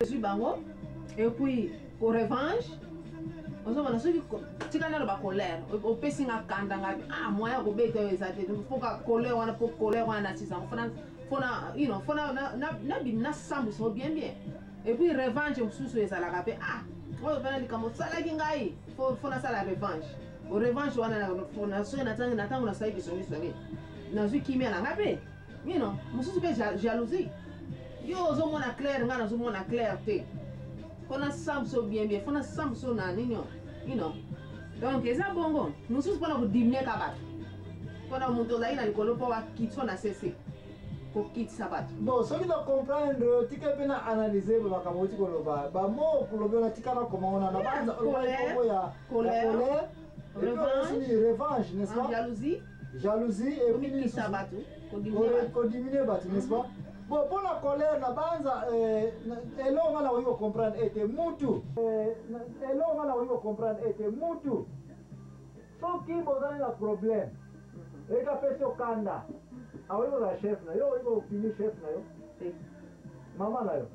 Je suis bango. Et puis, pour revanche, on se dit que tu as la colère. Au PC, ah, moi, je vais te faut que colère, on a pour colère, on a 600. Faut bien. Et puis, revanche, je suis sur la rapé. Ah, on va dire comme ça, la gingaï. Faut la revanche. Au revanche, on a ça y est, na zwi kimia na ngape you know mususu pe jalousie yo zo mona clair ngana zo mona clair te kona samso bien fona samso na nini you know donc eza bongo mususu pona ko diminuer ka bato pona muto la ina likolo po wa kitso na cesse ko kitsa bato bon soki na comprendre tika pe na analyser ba kamoti ko loba ba mo ko loba tika na komona na banza colère revanche n'est-ce pas jalousie et puis diminuer batu n'est-ce pas bon pour la colère na banza elonga na wiyo comprendre ete mutu soki bozali na problème eka pesi okanda awiyo la chef na yo wiyo fini chef na yo mama na yo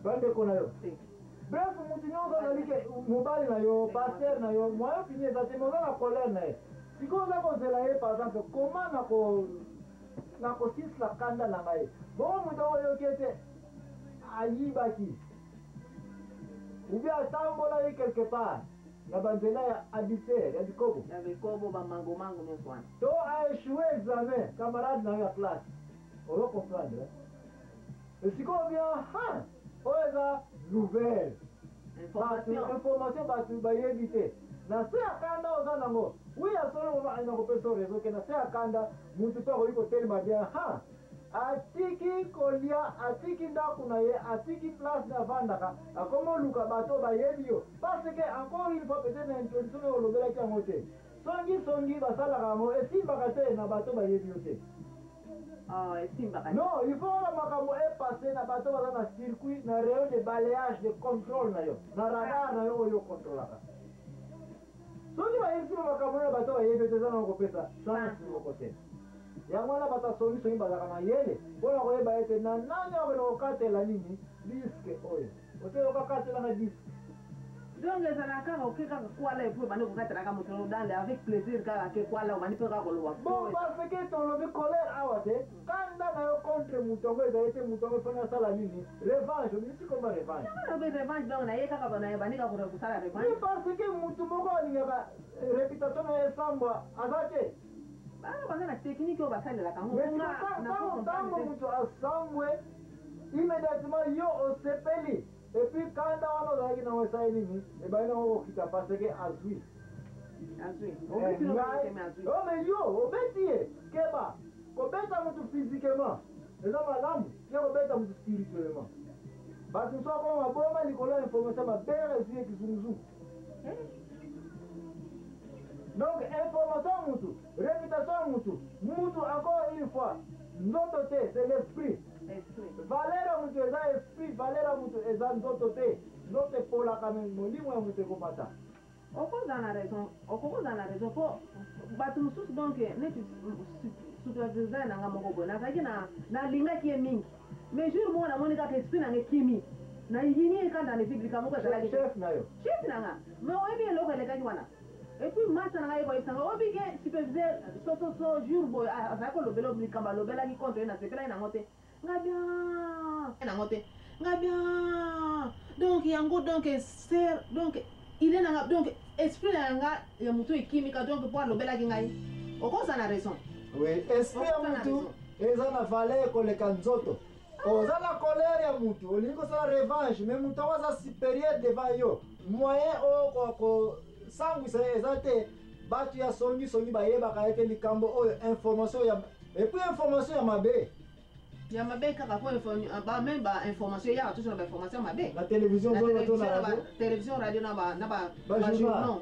bandeko na yo bref mutu nyonso azalike mobali na yo paster na yo moyo fini ezate moza na colère na ye sikoyo oza kozela ye par exemple koma na kosisila kanda na ngai bongo moto oyoki ete ayibaki ubi atambola ye quelque part na banzela ya adultère ya bikobo bamangomango nyonso wana to aéchoué examen camarade na yo ya classe oyo comprendre sikoyo bia oyo eza nouvelle information bato bayebi te na se akanda oza nango wi asolo na kopesa rezo ke na se akanda mutu mpe akoki kotelema bien atiki kolia atiki ndako na ye atiki place na avandaka akoma oluka bato bayebi yo parce que encore une fois peut-être na introduction oyo olobelaki yango te songi basalaka yango esimbaka te na bato bayebi yo te non il faut la makambo epasse na bato baza na circuit na rayon de balayage de contrôle na yo na radar na yo oyo contrôlaka soki bayebisi makambo na bato bayebi te eza na kopesa chance moko te yango wana bato songi bazalaka na yele mpona koyeba ete na nani akena kokatela nini diske oyo oteyoka katelanga diske donc ezala kaka oke kaka kwala epo bandi kokatelaka moto dande avec plaisir kaka ke kwala obandi mpe kaka oloba bon parce que tolobi colère awa te kanda na yo contre moto yango ezali te moto yango mpona asala nini revanche obimisi koma revanche revanche donc na ye kaka bandi kaka kosala revanche parce que motu moko alingaka réputation na ye esambwa aza te bana baza na technique oyo basalelaka ntango moto asambwe immédiatement yo osepeli et puis kanda wana ozalaki nango esali nini ebali nango kokita parce que azwi mais yo obeti ye keba kobeta motu physiquement eza malamu ye kobeta motu spirituellement bato mosu akoma maboma likolo ya information mabere ezwi ye kizunguzungu donc information ya mutu réputation ya mutu encore une fois nzoto te c'est l'esprit valeur ya mutu eza esprit valeur ya mutu eza nzoto te nzoto epolaka molimo ya mutu ekomata okozala na raison po bato mosusu donc neti superviseur nanga moko boye nazalaki nalingaki ye mingi mais jour moko namoni kaka esprit nanga ekimi nayini ekanda na efiblika moko ezalaki chef na yo chef nanga mais oyebi eloko elekaki wana et puis masa nanga yekoyebisanga oyebi ke superviseur so jour boye azalaki kolobela likambo alobelaki contre ye nasepelaki nango te nga bien donc yango donc ser donc idée nanga donc esprit nanga ya mutu ekimika donc po alobelaki ngai okozala na raison oui esprit ya mutu eza na valeur koleka nzoto oza na colère ya mutu olingi kosala revanche mais mutu yango aza supérieur devant yo moyen oyo kosangwisa eza te bato ya songi bayebaka ete likambo oyo information ya epuis information ya mabe ya mabe kaka po même information ya toujours na information mabe la télévision télévision radio na journal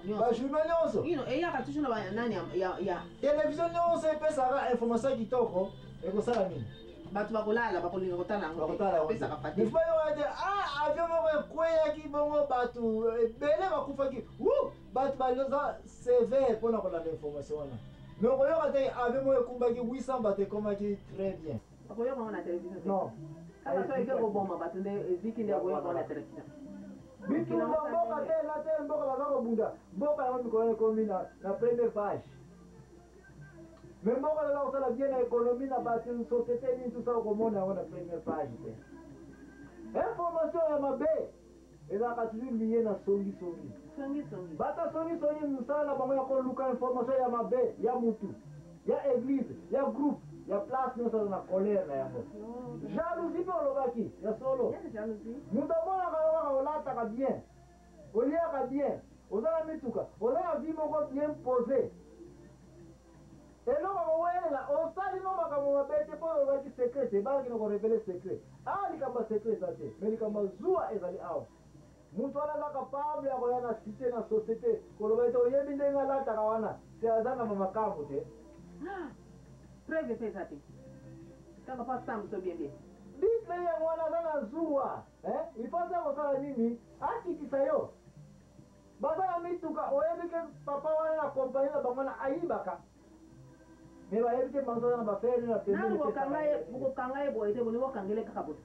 nyonso eyaka toujours na nani ya télévision nyonso epesaka information kitoko ekosala nini bato bakolala bakolinga kotala yango opesaka fatigue avion moko ekweyaki bongo bato ebele bakufaki bato baza sévère mpona kolanda information wana mais okoyoka te avion moko ekumbaki 800 bato ekomaki très bien bakoyoka ngo na télévision non kama so ike koboma bato nde eziki nde akoyekona televizio bitumba mboka te mboka baza kobunda mboka yango mikolo ekomi na première page mais mboka eza kosala bien na économie na bato société nini tosala komona yango na première page te information ya mabe ezalaka toujours lié na songisongi bata songisongi mosala na bango ya koluka information ya mabe ya mutu ya église ya groupe ya place nyonso aza na colère na yango jalousie mpe olobaki ya solo moto amonaka yo kaka olataka bien oliaka bien oza na mituka oza na vie moko bien posé eloko kowelela osali no makambo mabe te mpo olobaki secret te ebaki na korevele secret awa likambo ya secret eza te me likambo ya zuwa ezali awa moto wana aza capable ya koya na cité na société koloba ete oyebi ndenge alataka wana se aza na mamakambo te preuve mpe eza te kaka pa sambo so bien bien bible yango wana aza na zuwa ifo aza kosala nini akitisa yo baza na mituka oyebi ke papa wana na kompani na bango wana ayibaka me bayebi te bango aza na bafere na nanu bokanga ye boye te boni bokangele kaka bote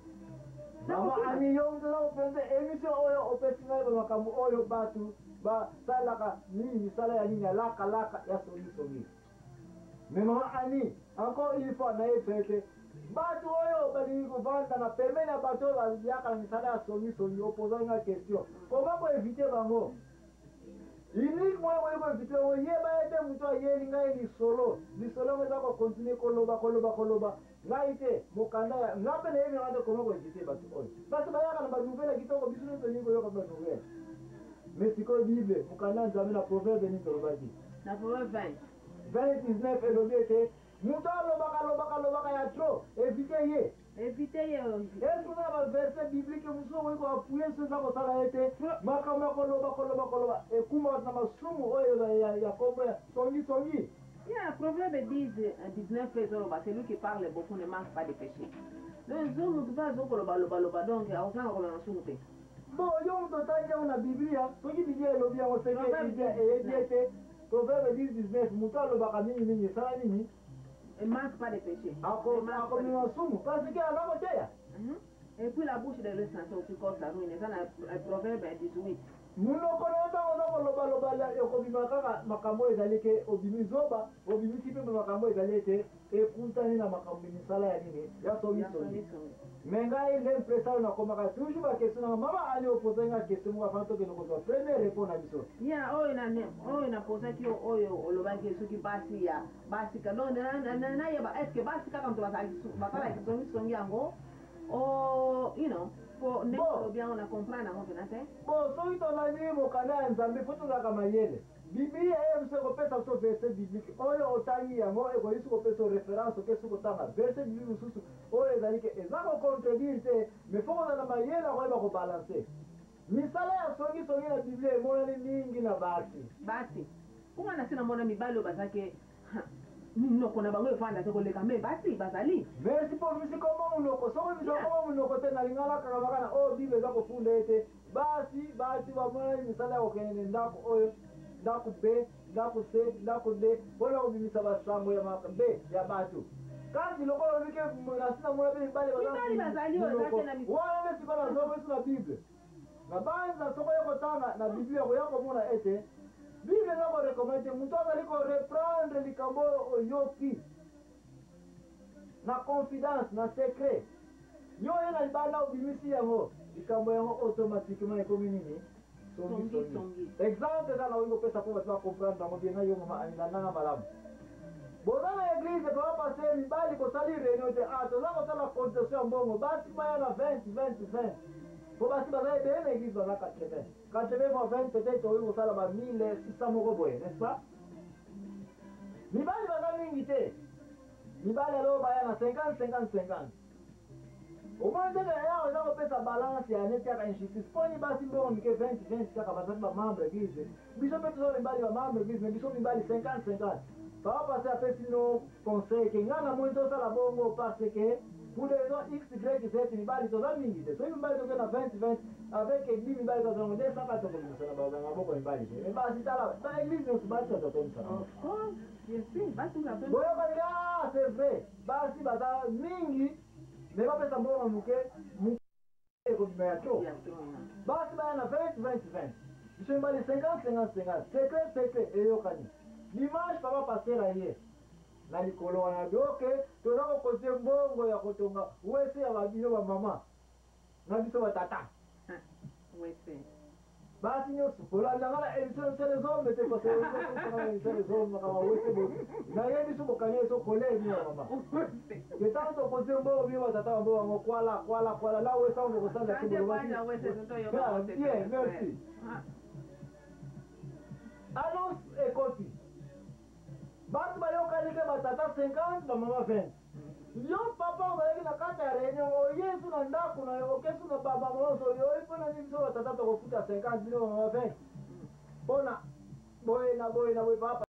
mama ani yo mtoza kopenza émission oyo opesi ngai bamakambo oyo bato basalaka nini misala ya nini ya lakalaka ya songisongi mais mama ani encore une fois nayebi ete bato oyo balingi kovanda na pembeni ya bato oyo bayaka na misala ya songisongi opozanga question koma koevite bango unique moya koyi koevite bango yeba ete moto ayeli ngai lisolo yango eza kokontinue koloba ngai te mokanda ya nga mpe nayebi nanga te koma koevite bato oyo basi bayaka na banouvelle ya kitoko biso nyonso lingi koyoka banouvelle mais sikoyo bible mokanda ya nzambe na proverbe nini tolobaki na proverbe 20:19 elobi ete moto alobaka ya tro evite ye eske oza na baverset biblique mosusu okoki koapuye so eza kosala ete makambo ya koloba ekumaka na masumu oyo ya kombo ya songisongi. Yeah, Proverbe 19 fait celui qui parle beaucoup ne manque pas de péché. Donc, zo mutu pa zo koloba donc akozanga koma masumu te. Bon, yo mutu otangi yango na biblia soki biblia elobi yango seke eyebi ete Proverbe 19 mutu alobaka mingi esala nini il manque pas de péché. Akomi masumu parce que aza koteya. Et puis la bouche de l'insensé aussi cause la ruine. C'est un Proverbe 18. Munoko na ntango oza kolobaloba ekobima kaka makambo ezali ke obimi zoba obimisi mpe makambo ezali ete ekuntani na makambo misala ya nini ya songisongi. Me ngai nde mpesa oyo nakomaka toujours bakestion nanga mama ali opose nga question moko afana tokende kozwa premier réponse na biso ya oyo napozaki oyo olobaki soki basi ya basika donc nayeba estce basi kaka moto basalaki songisongi yango po ndenge olobi yango na comprendre yango mpena te bon soki tolandi mokanda ya nzambe fo tozalaka mayele biblia eyebi so kopesa biso verset biblique oyo otangi yango ekoki so kopesa référence oke soki otanga verset biblique mosusu oyo ezali ke eza kocontredire te mais fo kozala mayele akoyeba kobalanse misala ya songisongi na biblia emonani mingi na basi kuma na se namona mibali oyo bazake minoko na bango efanda te koleka me basi bazali merci po bisi koma munoko soko biso koma munoko te nalingala kaka makana oyo bible eza kofunda ete basi bamonani misala ya kokende ndako oyo ndako b ndako c ndako d mpona kobimisa basango ya mabe ya bato kasi lokola olobike nasi namona mpe mibali bazali wana nde sikoyo nazongo esu na bible na banza soko ya kotanga na biblia koya komona ete bible eza korekomande moto azali koreprendre likambo oyoki na confidence na secret yo ye na libanda obimisi yango likambo yango automatiquement ekomi nini songisongi exemple eza naoki kopesa mpo bato bacomprendre yango bien na yo mama alindananga malamu boza na eglize papa paster mibali kosali réunion te toza kosala contestation ya mbongo basi baya na 20 po basi baza ebele na église baza 80 fois 20 peut-être oyi kosala ba 1600 moko boye n'est-ce pas mibali baza mingi te mibali alo baya na 50 omoi ndenge yawo eza kopesa balance ya neti yaka injustice poni basi mbongo mike 20 kaka bazali bamembre église biso mpe toza mibali bamembre église me biso mibali 50 papa paster apesi no conseil ke nga na moi tosala bongo parce que pour les raisons x y z mibali toza mingi te soki mibali toke na 20 avec église mibali tozango nde saka tokomisana bazanga boko mibali te me basi tala na église nyonso basi totomisana boyokaki c'est vrai basi baza mingi mais bapesa mbongo muke ekobima ya tro basi baya na 20 biso mbali 50 secret eyokani dimanche papa paster aye na likolo wana doke toza kokote mbongo ya kotonga wese ya babino bamama na biso batata basi nyonso kolandangana émission les hommes te émission les hommes makama wese bo naye biso bokangi eso koleni ya mama ketanga tokote mbongo bino batata bambo bango kwala la wese ango kosanda bien merci annonce ekoti bato bayokani ke batata 50 bamama 20 yo papa ozalaki na kati ya réunion oyesu na ndako na yo okesu na baba moso oyoyi mpona nini biso batata tokofuta 50 bino bamama 20 mpona boye na boye papa